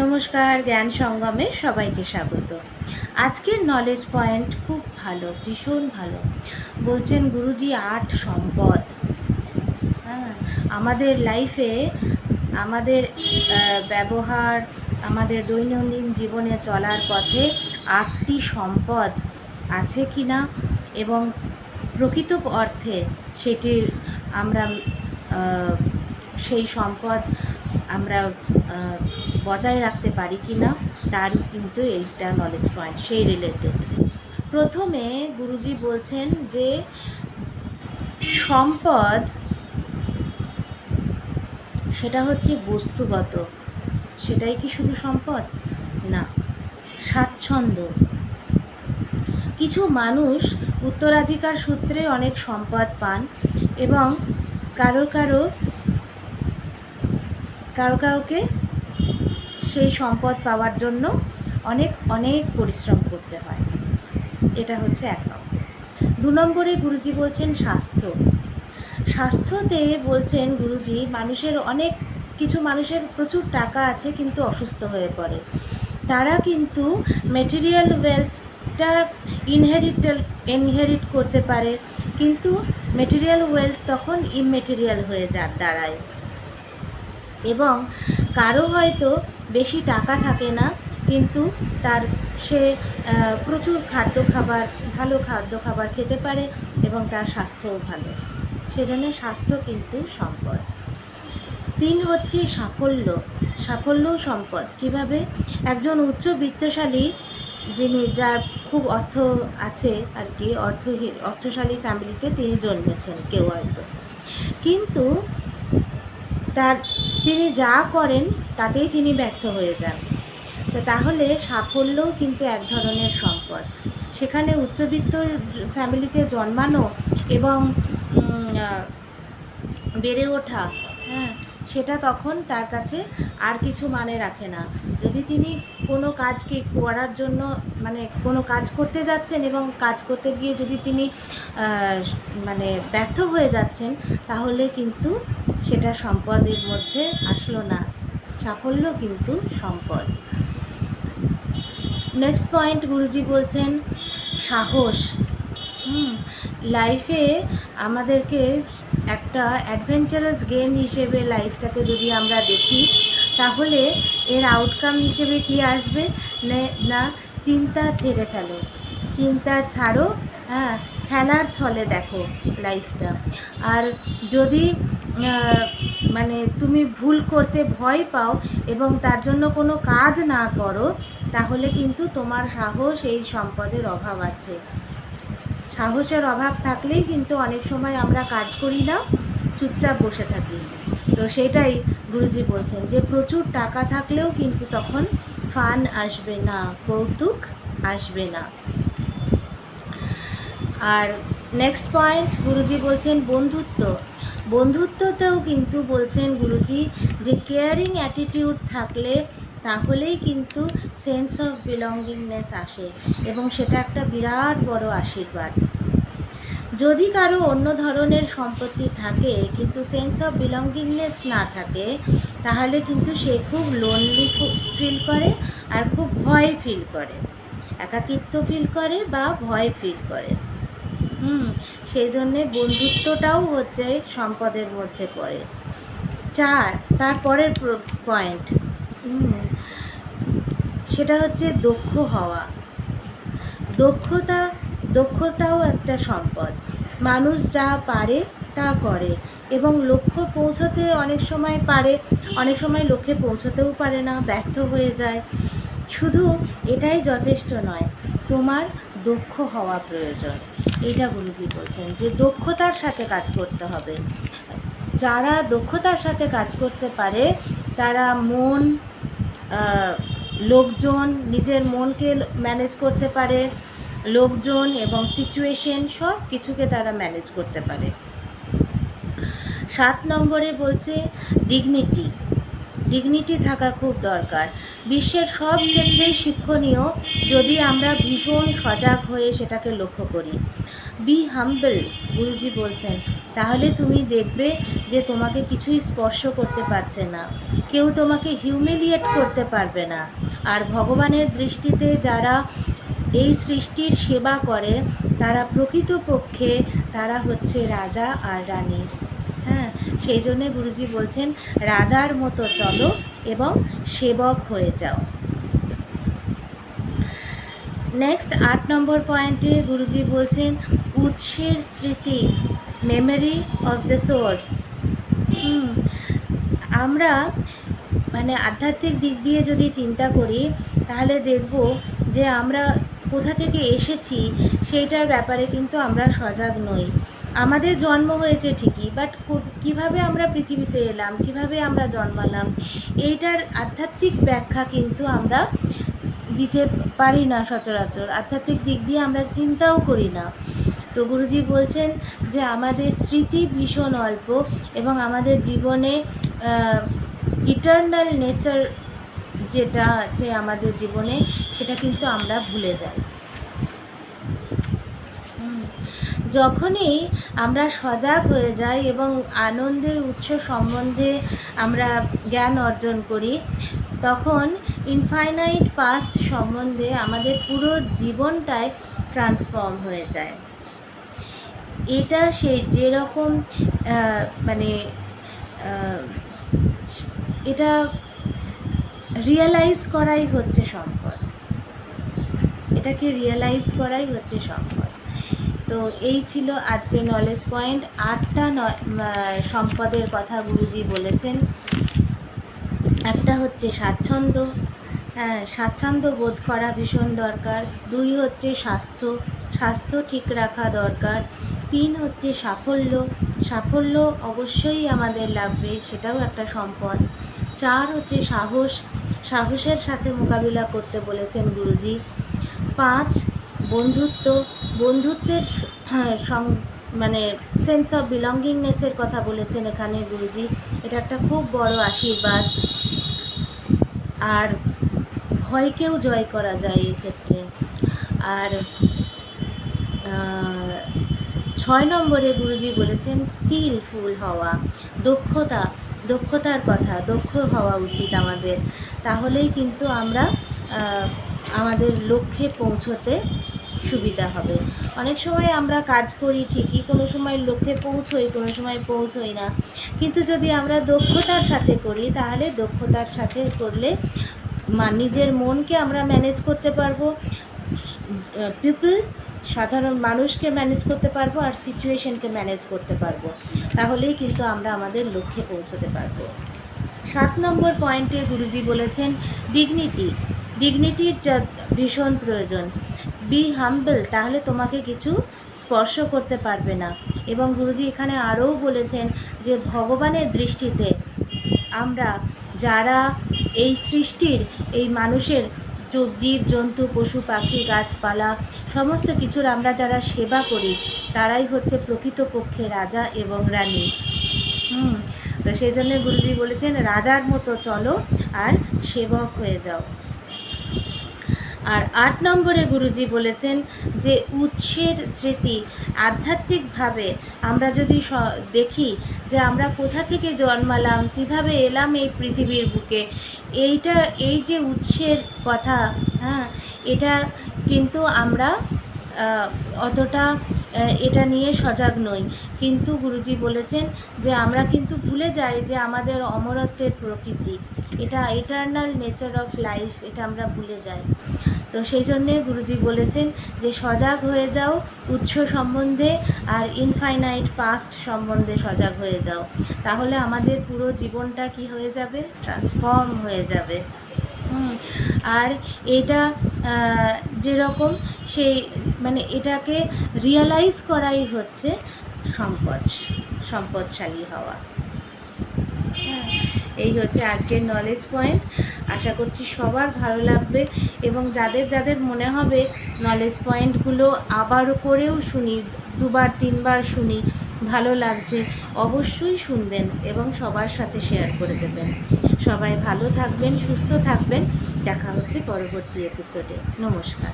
নমস্কার, জ্ঞান সঙ্গমে সবাইকে স্বাগত। আজকের নলেজ পয়েন্ট খুব ভালো, ভীষণ ভালো। বলছেন গুরুজি 8 সম্পদ। হ্যাঁ, আমাদের লাইফে আমাদের ব্যবহার, আমাদের দৈনন্দিন জীবনে চলার পথে 8টি সম্পদ আছে কি না, এবং প্রকৃত অর্থে সেটির আমরা সেই সম্পদ আমরা বজায় রাখতে পারি কি না, তার কিন্তু এইটা নলেজ পয়েন্ট সেই রিলেটেড। প্রথমে গুরুজি বলছেন যে সম্পদ সেটা হচ্ছে বস্তুগত। সেটাই কি শুধু সম্পদ? না, স্বাচ্ছন্দ্য। কিছু মানুষ উত্তরাধিকার সূত্রে অনেক সম্পদ পান এবং কারোকে সেই সম্পদ পাওয়ার জন্য অনেক অনেক পরিশ্রম করতে হয়। এটা হচ্ছে 1 নম্বর। 2 নম্বরে গুরুজি বলছেন স্বাস্থ্যতে বলছেন গুরুজি কিছু মানুষের প্রচুর টাকা আছে কিন্তু অসুস্থ হয়ে পড়ে। তারা কিন্তু ম্যাটেরিয়াল ওয়েলথটা ইনহেরিট করতে পারে, কিন্তু ম্যাটেরিয়াল ওয়েলথ তখন ইমম্যাটেরিয়াল হয়ে দাঁড়ায়। এবং কারো হয়তো বেশি টাকা থাকে না, কিন্তু সে প্রচুর ভালো খাদ্য খাবার খেতে পারে এবং তার স্বাস্থ্যও ভালো। সেজন্য স্বাস্থ্য কিন্তু সম্পদ। 3 হচ্ছে সাফল্যও সম্পদ। কিভাবে? একজন উচ্চবিত্তশালী, যার খুব অর্থ আছে আর কি, অর্থশালী ফ্যামিলিতে তিনি জন্মেছেন কেউ হয়তো, কিন্তু তিনি যা করেন তাতেই তিনি ব্যর্থ হয়ে যান। তো তাহলে সাফল্যও কিন্তু এক ধরনের সম্পদ। সেখানে উচ্চবিত্ত ফ্যামিলিতে জন্মানো এবং বেড়ে ওঠা, সেটা তখন তার কাছে আর কিছু মানে রাখে না। যদি তিনি কোনো কাজকে করার জন্য কোনো কাজ করতে যাচ্ছেন এবং কাজ করতে গিয়ে যদি তিনি ব্যর্থ হয়ে যাচ্ছেন, তাহলে কিন্তু সেটা সম্পদের মধ্যে আসলো না। সাফল্য কিন্তু সম্পদ। নেক্সট পয়েন্ট গুরুজি বলছেন সাহস। লাইফে আমাদেরকে একটা অ্যাডভেঞ্চারাস গেম হিসেবে লাইফটাকে যদি আমরা দেখি, তাহলে এর আউটকাম হিসেবে কি আসবে না, চিন্তা ছেড়ে ফেলো, চিন্তা ছাড়ো, খেলার ছলে দেখো লাইফটা। আর যদি তুমি ভুল করতে ভয় পাও এবং তার জন্য কোনো কাজ না করো, তাহলে কিন্তু তোমার সাহস, এই সম্পদের অভাব আছে। সাহসের অভাব থাকলেই কিন্তু অনেক সময় আমরা কাজ করি না, চুপচাপ বসে থাকি। তো সেটাই গুরুজি বলছেন যে প্রচুর টাকা থাকলেও কিন্তু তখন ফান আসবে না, কৌতুক আসবে না। আর নেক্সট পয়েন্ট গুরুজি বলছেন বন্ধুত্বতেও কিন্তু বলছেন গুরুজি যে কেয়ারিং অ্যাটিটিউড থাকলে তাহলেই কিন্তু সেন্স অফ বিলঙ্গিংনেস আসে, এবং সেটা একটা বিরাট বড় আশীর্বাদ। যদি কারো অন্য ধরনের সম্পত্তি থাকে কিন্তু সেন্স অফ বিলঙ্গিংনেস না থাকে, তাহলে কিন্তু সে খুব লোনলি ফিল করে আর খুব ভয় ফিল করে, একাকিত্ব ফিল করে বা ভয় ফিল করে। সেই জন্যে বন্ধুত্বটাও হচ্ছে সম্পদের মধ্যে পড়ে। 4, তারপরের পয়েন্ট, সেটা হচ্ছে দক্ষ হওয়া। দক্ষতাও একটা সম্পদ। মানুষ যা পারে তা করে এবং লক্ষ্য পৌঁছতে অনেক সময় পারে, অনেক সময় লক্ষ্যে পৌঁছতেও পারে না, ব্যর্থ হয়ে যায়। শুধু এটাই যথেষ্ট নয়, তোমার দক্ষ হওয়া প্রয়োজন। এটা গুরুজি বলছেন যে দক্ষতার সাথে কাজ করতে হবে। যারা দক্ষতার সাথে কাজ করতে পারে তারা লোকজন, নিজের মনকে ম্যানেজ করতে পারে, লোকজন এবং সিচুয়েশন সব কিছুকে তারা ম্যানেজ করতে পারে। 7 নম্বরে বলছে ডিগনিটি থাকা খুব দরকার। বিশ্বের সব ক্ষেত্রেই শিক্ষণীয় যদি আমরা ভীষণ সজাগ হয়ে সেটাকে লক্ষ্য করি। বি হাম্বল, গুরুজি বলছেন তাহলে তুমি দেখবে যে তোমাকে কিছুই স্পর্শ করতে পারছে না, কেউ তোমাকে হিউমিলিয়েট করতে পারবে না। আর ভগবানের দৃষ্টিতে যারা এই সৃষ্টির সেবা করে তারা প্রকৃতপক্ষে তারা হচ্ছে রাজা আর রানী। হ্যাঁ, সেই জন্যে গুরুজি বলছেন রাজার মতো চলো এবং সেবক হয়ে যাও। নেক্সট 8 নম্বর পয়েন্টে গুরুজি বলছেন উৎসের স্মৃতি, মেমোরি অফ দ্য সোর্স। আমরা মানে আধ্যাত্মিক দিক দিয়ে যদি চিন্তা করি তাহলে দেখব যে আমরা কোথা থেকে এসেছি সেইটার ব্যাপারে কিন্তু আমরা সজাগ নই। আমাদের জন্ম হয়েছে ঠিকই, বাট কিভাবে আমরা পৃথিবীতে এলাম, কিভাবে আমরা জন্মালাম, এইটার আধ্যাত্মিক ব্যাখ্যা কিন্তু আমরা দিতে পারি না সচরাচর। আধ্যাত্মিক দিক দিয়ে আমরা চিন্তাও করি না। তো গুরুজি বলছেন যে আমাদের স্মৃতি ভীষণ অল্প এবং আমাদের জীবনে ইটারনাল নেচার যেটা আছে আমাদের জীবনে সেটা কিন্তু আমরা ভুলে যাই। যখনই আমরা সজাগ হয়ে যাই এবং আনন্দের উৎস সম্বন্ধে আমরা জ্ঞান অর্জন করি, তখন ইনফাইনাইট পাস্ট সম্বন্ধে আমাদের পুরো জীবনটাই ট্রান্সফর্ম হয়ে যায়। এটা সেই যেরকম মানে এটা রিয়েলাইজ করাই হচ্ছে সম্পদ, এটাকে রিয়েলাইজ করাই হচ্ছে সম্পদ। তো এই ছিল আজকে নলেজ পয়েন্ট। 8টা সম্পদের কথা গুরুজি বলেছেন। একটা হচ্ছে স্বাচ্ছন্দ্য, হ্যাঁ, স্বাচ্ছন্দ্য বোধ করা ভীষণ দরকার। 2 হচ্ছে স্বাস্থ্য, স্বাস্থ্য ঠিক রাখা দরকার। 3 হচ্ছে সাফল্য, সাফল্য অবশ্যই আমাদের লাগবে, সেটাও একটা সম্পদ। 4 হচ্ছে সাহস, সাহসের সাথে মোকাবিলা করতে বলেছেন গুরুজি। 5 বন্ধুত্ব, বন্ধুত্বের মানে সেন্স অফ বিলঙ্গিংনেসের কথা বলেছেন এখানে গুরুজি, এটা একটা খুব বড় আশীর্বাদ। আর ভয়কেও জয় করা যায় এক্ষেত্রে। আর 6 নম্বরে গুরুজি বলেছেন স্কিলফুল হওয়া, দক্ষতা, দক্ষতার কথা, দক্ষ হওয়া উচিত আমাদের। তাহলেই কিন্তু আমরা আমাদের লক্ষ্যে পৌঁছতে সুবিধা হবে। অনেক সময় আমরা কাজ করি ঠিকই, কোনো সময় লক্ষ্যে পৌঁছোই, কোনো সময় পৌঁছোই না। কিন্তু যদি আমরা দক্ষতার সাথে করি তাহলে দক্ষতার সাথে করলে নিজের মনকে আমরা ম্যানেজ করতে পারবো, পিপল সাধারণ মানুষকে ম্যানেজ করতে পারবো, আর সিচুয়েশনকে ম্যানেজ করতে পারবো। তাহলেই কিন্তু আমরা আমাদের লক্ষ্যে পৌঁছতে পারবো। 7 নম্বর পয়েন্টে গুরুজি বলেছেন ডিগনিটি, ডিগনিটির ভীষণ প্রয়োজন। বি হাম্বল, তাহলে তোমাকে কিছু স্পর্শ করতে পারবে না। এবং গুরুজি এখানে আরও বলেছেন যে ভগবানের দৃষ্টিতে আমরা যারা এই সৃষ্টির, এই মানুষের, জীব জন্তু পশু পাখি গাছপালা সমস্ত কিছুর আমরা যারা সেবা করি তারাই হচ্ছে প্রকৃতপক্ষে রাজা এবং রানী। তো সেই জন্য গুরুজি বলেছেন রাজার মতো চলো আর সেবক হয়ে যাও। আর 8 নম্বরে গুরুজি বলেছেন যে উৎসের স্মৃতি, আধ্যাত্মিকভাবে আমরা যদি দেখি যে আমরা কোথা থেকে জন্মালাম, কিভাবে এলাম এই পৃথিবীর বুকে, এই যে উৎসের কথা, হ্যাঁ, এটা কিন্তু আমরা অতটা এটা নিয়ে সজাগ নই। কিন্তু গুরুজি বলেছেন যে আমরা কিন্তু ভুলে যাই যে আমাদের অমরত্বের প্রকৃতি, এটা ইটারনাল নেচার অফ লাইফ, এটা আমরা ভুলে যাই। তো সেই জন্যে গুরুজি বলেছেন যে সজাগ হয়ে যাও উৎস সম্বন্ধে আর ইনফাইনাইট পাস্ট সম্বন্ধে সজাগ হয়ে যাও। তাহলে আমাদের পুরো জীবনটা কি হয়ে যাবে, ট্রান্সফর্ম হয়ে যাবে। আর এটা যেরকম সেই মানে এটাকে রিয়েলাইজ করাই হচ্ছে সম্পদশালী হওয়া। এই হচ্ছে আজকের নলেজ পয়েন্ট। আশা করছি সবার ভালো লাগবে এবং যাদের যাদের মনে হবে নলেজ পয়েন্টগুলো আবার করেও শুনি, 2বার 3বার শুনি, ভালো লাগছে, অবশ্যই শুনবেন এবং সবার সাথে শেয়ার করে দেবেন। সবাই ভালো থাকবেন, সুস্থ থাকবেন। দেখা হচ্ছে পরবর্তী এপিসোডে। নমস্কার।